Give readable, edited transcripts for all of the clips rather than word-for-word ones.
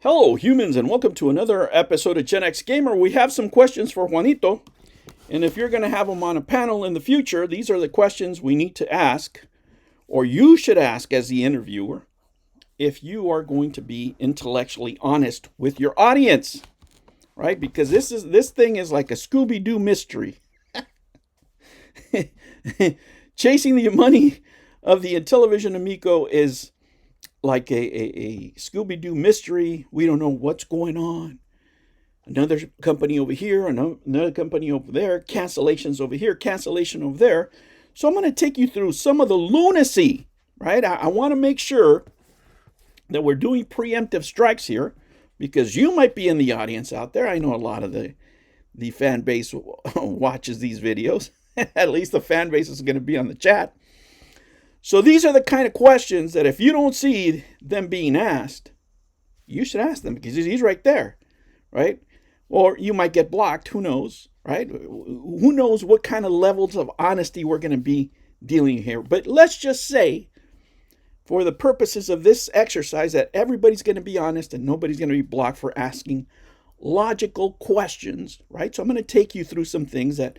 Hello, humans, and welcome to another episode of Gen X Gamer. We have some questions for Juanito, and if you're going to have him on a panel in the future, these are the questions we need to ask, or you should ask as the interviewer, if you are going to be intellectually honest with your audience, right? Because this thing is like a Scooby-Doo mystery. Chasing the money of the Intellivision Amico is like a Scooby-Doo mystery. We don't know what's going on. Another company over here, another company over there, cancellations over here, cancellation over there. So I'm going to take you through some of the lunacy, right? I want to make sure that we're doing preemptive strikes here because you might be in the audience out there. I know a lot of the fan base watches these videos. At least the fan base is going to be on the chat. So these are the kind of questions that if you don't see them being asked, you should ask them because he's right there, right? Or you might get blocked. Who knows, right? Who knows what kind of levels of honesty we're going to be dealing here. But let's just say, for the purposes of this exercise, that everybody's going to be honest and nobody's going to be blocked for asking logical questions, right? So I'm going to take you through some things that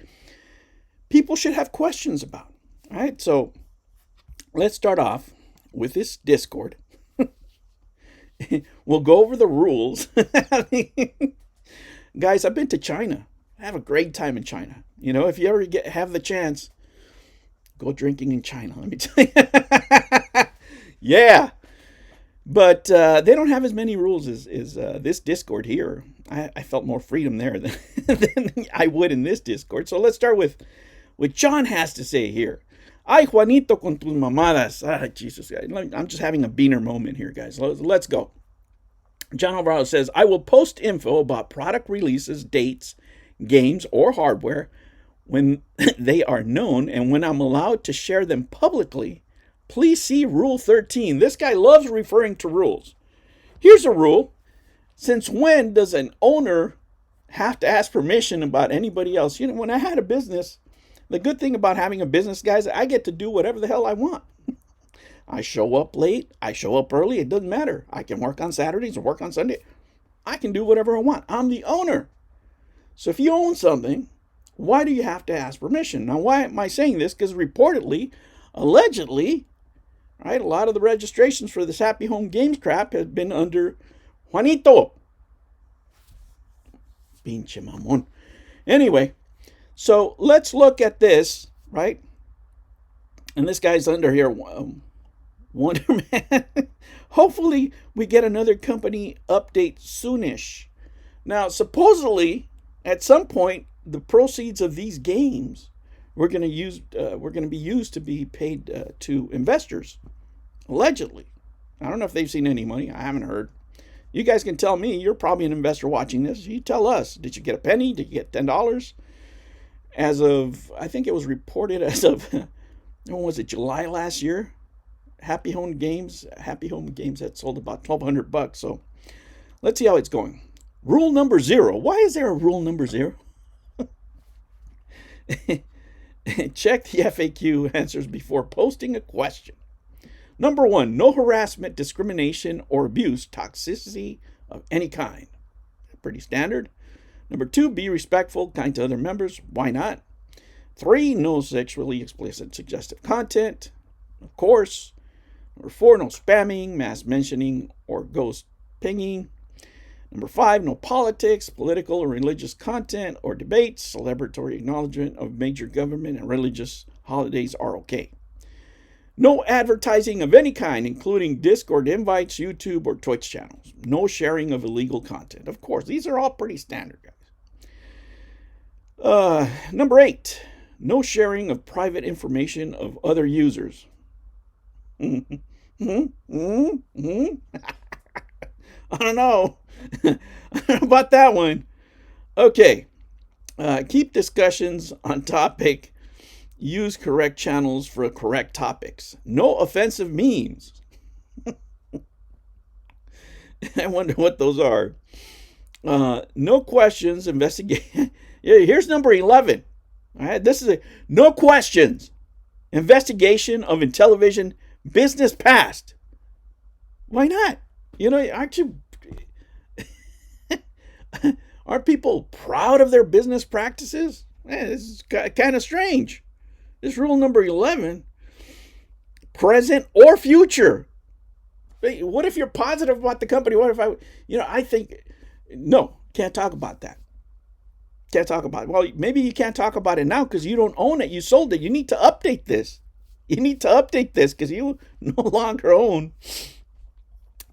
people should have questions about, right? So let's start off with this Discord. We'll go over the rules. Guys, I've been to China. I have a great time in China. You know, if you ever have the chance, go drinking in China. Let me tell you. Yeah. But they don't have as many rules as this Discord here. I felt more freedom there than I would in this Discord. So let's start with what John has to say here. Ay, Juanito con tus mamadas. Ah, Jesus. I'm just having a beaner moment here, guys. Let's go. John Alvarado says, I will post info about product releases, dates, games, or hardware when they are known and when I'm allowed to share them publicly. Please see Rule 13. This guy loves referring to rules. Here's a rule. Since when does an owner have to ask permission about anybody else? You know, when I had a business, the good thing about having a business, guys, I get to do whatever the hell I want. I show up late. I show up early. It doesn't matter. I can work on Saturdays or work on Sunday. I can do whatever I want. I'm the owner. So if you own something, why do you have to ask permission? Now, why am I saying this? Because reportedly, allegedly, right, a lot of the registrations for this Happy Home Games crap have been under Juanito. Pinche mamón. Anyway, so let's look at this, right? And this guy's under here, Wonder Man. Hopefully we get another company update soonish. Now, supposedly, at some point, the proceeds of these games we're going to be used to be paid to investors, allegedly. I don't know if they've seen any money. I haven't heard. You guys can tell me. You're probably an investor watching this. You tell us. Did you get a penny? Did you get $10? As of, I think it was reported as of, when was it, July last year? Happy Home Games had sold about $1,200. So let's see how it's going. Rule number 0. Why is there a rule number 0? Check the FAQ answers before posting a question. Number 1, no harassment, discrimination, or abuse, toxicity of any kind. Pretty standard. Number 2, be respectful, kind to other members. Why not? 3, no sexually explicit suggestive content. Of course. Number 4, no spamming, mass mentioning, or ghost pinging. Number 5, no politics, political or religious content or debates. Celebratory acknowledgement of major government and religious holidays are okay. No advertising of any kind, including Discord invites, YouTube, or Twitch channels. No sharing of illegal content. Of course, these are all pretty standard, guys. Number 8, no sharing of private information of other users. I don't know. I don't know about that one. Okay. Keep discussions on topic. Use correct channels for correct topics. No offensive memes. I wonder what those are. No questions. Investigate. Yeah, here's number 11. All right. This is no questions. Investigation of Intellivision business past. Why not? You know, aren't you Aren't people proud of their business practices? Man, this is kind of strange. This rule number 11, present or future. What if you're positive about the company? What if I think, no, can't talk about that. Can't talk about it. Well, maybe you can't talk about it now because you don't own it. You sold it. You need to update this. You need to update this because you no longer own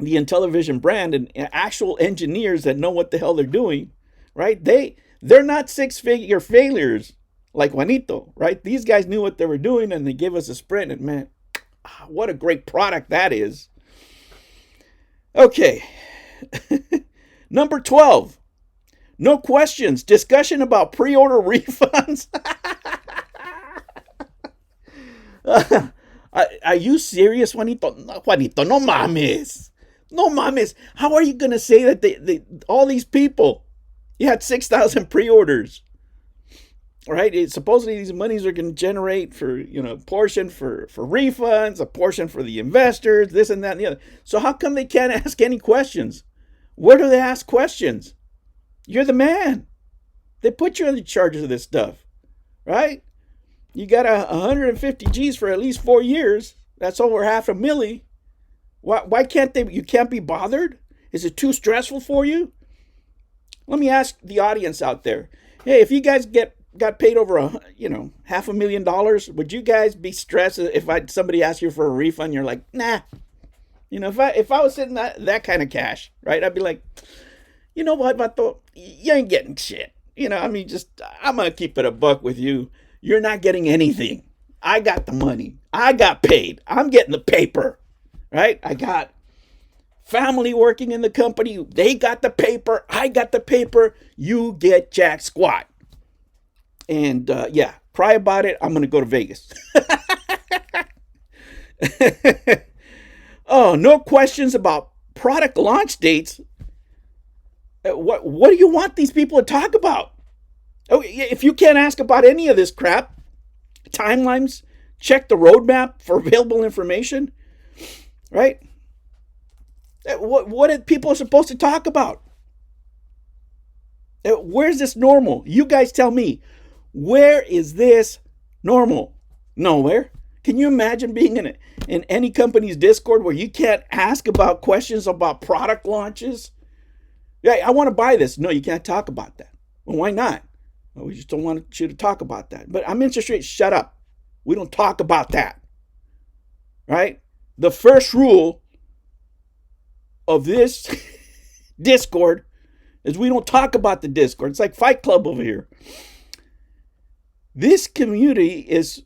the Intellivision brand and actual engineers that know what the hell they're doing, right? They're not six-figure failures like Juanito, right? These guys knew what they were doing and they gave us a sprint, and man, what a great product that is. Okay. Number 12. No questions. Discussion about pre-order refunds. Are you serious, Juanito? No, Juanito, no mames. No mames. How are you going to say that all these people, you had 6,000 pre-orders, right? Supposedly these monies are going to generate for, a portion for refunds, a portion for the investors, this and that and the other. So how come they can't ask any questions? Where do they ask questions? You're the man. They put you in charge of this stuff, right? You got 150 G's for at least 4 years. That's over $500,000. Why can't they? You can't be bothered? Is it too stressful for you? Let me ask the audience out there. Hey, if you guys got paid over $500,000, would you guys be stressed if somebody asked you for a refund? You're like, nah. If I was sitting that kind of cash, right? I'd be like, you know what, Vato? You ain't getting shit. I'm gonna keep it a buck with you. You're not getting anything. I got the money. I got paid. I'm getting the paper, right? I got family working in the company. They got the paper. I got the paper. You get jack squat. And cry about it. I'm going to go to Vegas. Oh, no questions about product launch dates. What do you want these people to talk about? Oh, if you can't ask about any of this crap, timelines, check the roadmap for available information, right? What are people supposed to talk about? Where's this normal? You guys tell me. Where is this normal? Nowhere. Can you imagine being in any company's Discord where you can't ask about questions about product launches? Yeah, I want to buy this. No, you can't talk about that. Well, why not? Well, we just don't want you to talk about that. But I'm interested. Shut up. We don't talk about that. Right? The first rule of this Discord is we don't talk about the Discord. It's like Fight Club over here. This community is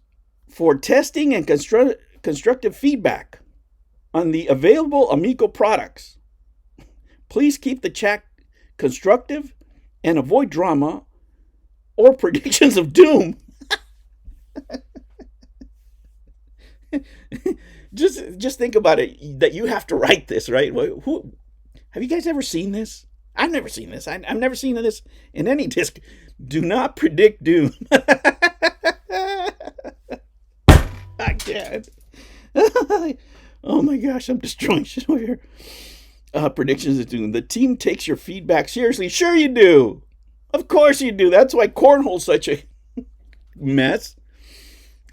for testing and constructive feedback on the available Amico products. Please keep the chat constructive and avoid drama or predictions of doom. Just think about it, that you have to write this, right? Who have you guys ever seen this? I've never seen this. I've never seen this in any disc. Do not predict doom. I can't. Oh my gosh, I'm destroying shit over here. Predictions of doom. The team takes your feedback seriously. Sure you do. Of course you do. That's why cornhole's such a mess.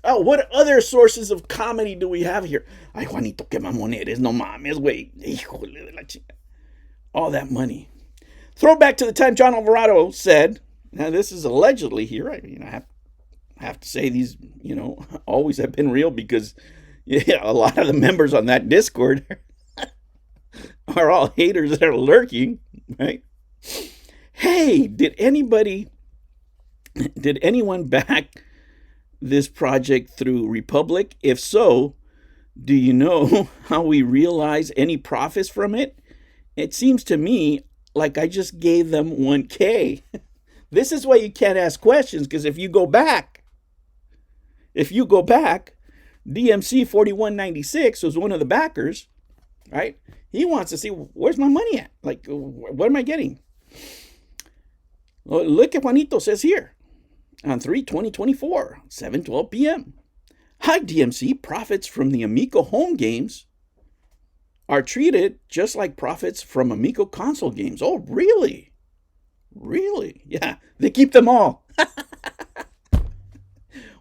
Oh, what other sources of comedy do we have here? Ay, Juanito, que mamón eres. No mames, güey. Híjole de la chica. All that money. Throwback to the time John Alvarado said, now this is allegedly here. I have to say these, always have been real because a lot of the members on that Discord are all haters that are lurking, right? Hey, did anyone back this project through Republic? If so, do you know how we realize any profits from it? It seems to me like I just gave them 1K. This is why you can't ask questions, because if you go back, DMC 4196 was one of the backers, right? He wants to see, where's my money at? Like, what am I getting? Well, look at Juanito says here on 3/20/24, 7:12 p.m. Hi, DMC. Profits from the Amico home games are treated just like profits from Amico console games. Oh, really? Really? Yeah, they keep them all.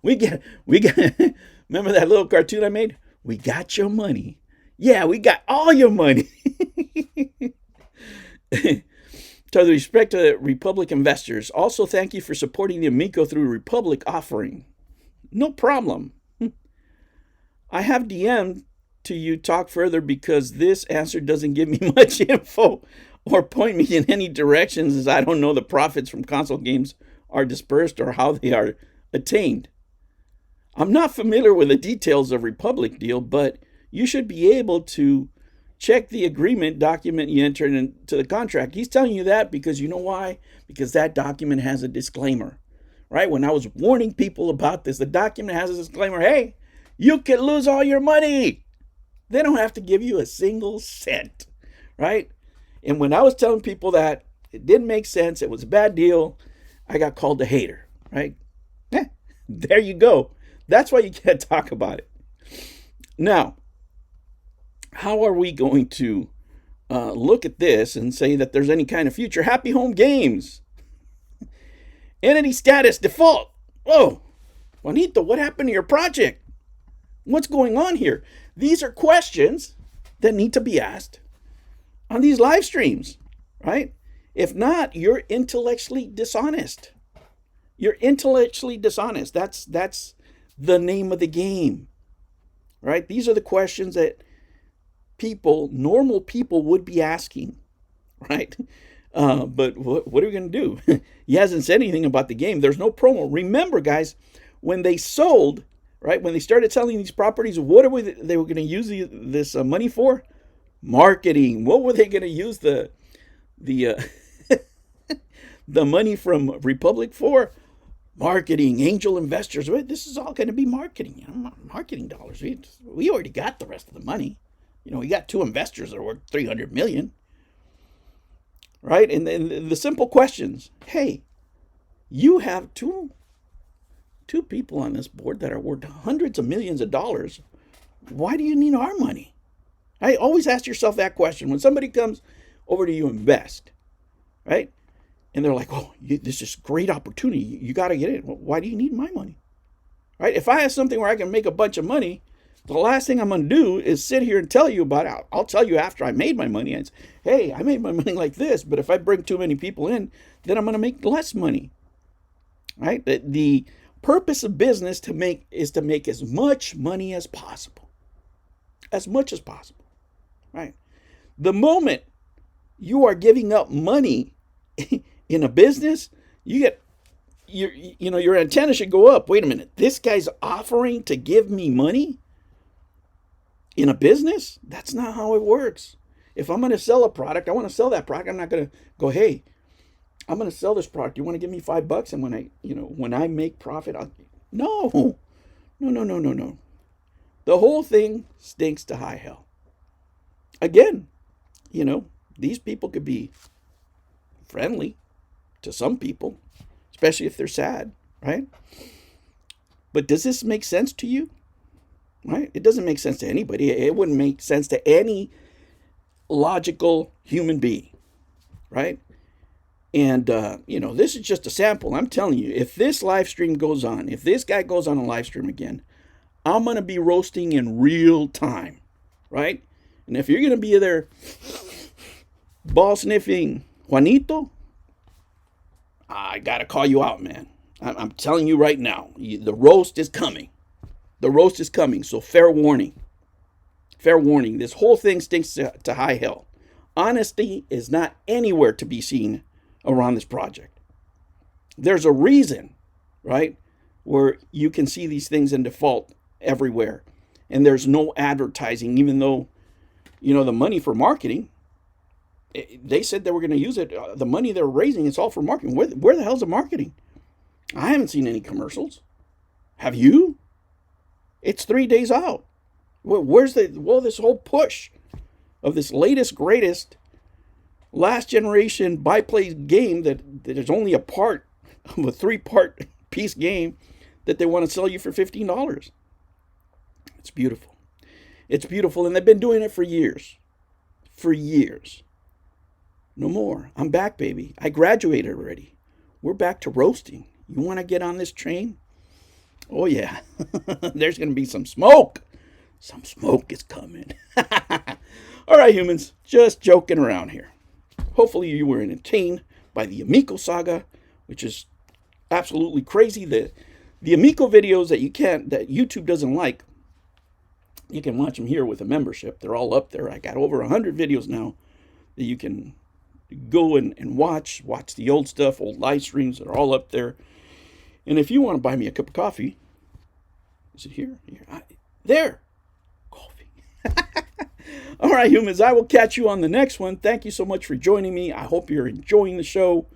We get. Remember that little cartoon I made? We got your money. Yeah, we got all your money. To the respect to Republic investors, also thank you for supporting the Amico through Republic offering. No problem. I have DM'd to you talk further because this answer doesn't give me much info or point me in any directions, as I don't know the profits from console games are dispersed or how they are attained. I'm not familiar with the details of Republic deal, but you should be able to check the agreement document you entered into the contract. He's telling you that because you know why? Because that document has a disclaimer, right? When I was warning people about this, the document has a disclaimer. Hey, you could lose all your money. They don't have to give you a single cent, right? And when I was telling people that it didn't make sense, it was a bad deal, I got called a hater, right? There you go. That's why you can't talk about it. Now, how are we going to look at this and say that there's any kind of future? Happy Home Games. Entity status default. Whoa, Juanito, what happened to your project? What's going on here? These are questions that need to be asked on these live streams, right? If not, you're intellectually dishonest. You're intellectually dishonest. That's the name of the game, right? These are the questions that normal people would be asking, right? But what are we going to do? He hasn't said anything about the game. There's no promo. Remember, guys, when they sold, right, when they started selling these properties, what are they were going to use this money for? Marketing. What were they going to use the the money from Republic for? Marketing, angel investors. This is all going to be marketing. Marketing dollars. We already got the rest of the money. We got two investors that are worth $300 million. Right? And the simple questions. Hey, you have two people on this board that are worth hundreds of millions of dollars. Why do you need our money? I always ask yourself that question. When somebody comes over to you invest, right? And they're like, oh, this is a great opportunity. You got to get in. Well, why do you need my money? Right? If I have something where I can make a bunch of money, the last thing I'm going to do is sit here and tell you about it. I'll tell you after I made my money. And say, hey, I made my money like this. But if I bring too many people in, then I'm going to make less money. Right? The purpose of business is to make as much money as possible. As much as possible. Right? The moment you are giving up money in a business, your antenna should go up. Wait a minute. This guy's offering to give me money in a business? That's not how it works. If I'm going to sell a product, I want to sell that product. I'm not going to go, hey, I'm going to sell this product. You want to give me $5? And when I make profit, no. The whole thing stinks to high hell. Again, these people could be friendly to some people, especially if they're sad, right? But does this make sense to you? Right? It doesn't make sense to anybody. It wouldn't make sense to any logical human being, right? And, this is just a sample. I'm telling you, if this live stream goes on, if this guy goes on a live stream again, I'm going to be roasting in real time, right? And if you're going to be there ball sniffing Juanito, I got to call you out, man. I'm telling you right now, the roast is coming. The roast is coming, so fair warning. Fair warning. This whole thing stinks to high hell. Honesty is not anywhere to be seen around this project. There's a reason, right, where you can see these things in default everywhere. And there's no advertising, even though, the money for marketing, they said they were going to use it. The money they're raising, it's all for marketing. Where the hell's the marketing? I haven't seen any commercials. Have you? It's 3 days out. Where's this whole push of this latest, greatest, last generation Biplanes game that is only a part of a 3-part piece game that they want to sell you for $15. It's beautiful. It's beautiful, and they've been doing it for years. For years. No more. I'm back, baby. I graduated already. We're back to roasting. You want to get on this train? Oh, yeah. There's going to be some smoke. Some smoke is coming. All right, humans. Just joking around here. Hopefully you were entertained by the Amico saga, which is absolutely crazy. The Amico videos that YouTube doesn't like, you can watch them here with a membership. They're all up there. I got over 100 videos now that you can go and watch the old stuff, old live streams that are all up there. And if you want to buy me a cup of coffee, is it here? There. Coffee. All right, humans, I will catch you on the next one. Thank you so much for joining me. I hope you're enjoying the show.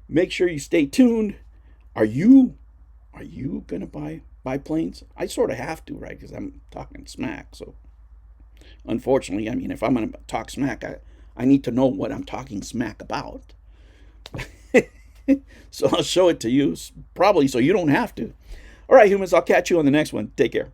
Make sure you stay tuned. Are you going to buy Biplanes? I sort of have to, right? Because I'm talking smack. So, unfortunately, I mean, if I'm going to talk smack, I need to know what I'm talking smack about. So I'll show it to you, probably so you don't have to. All right, humans, I'll catch you on the next one. Take care.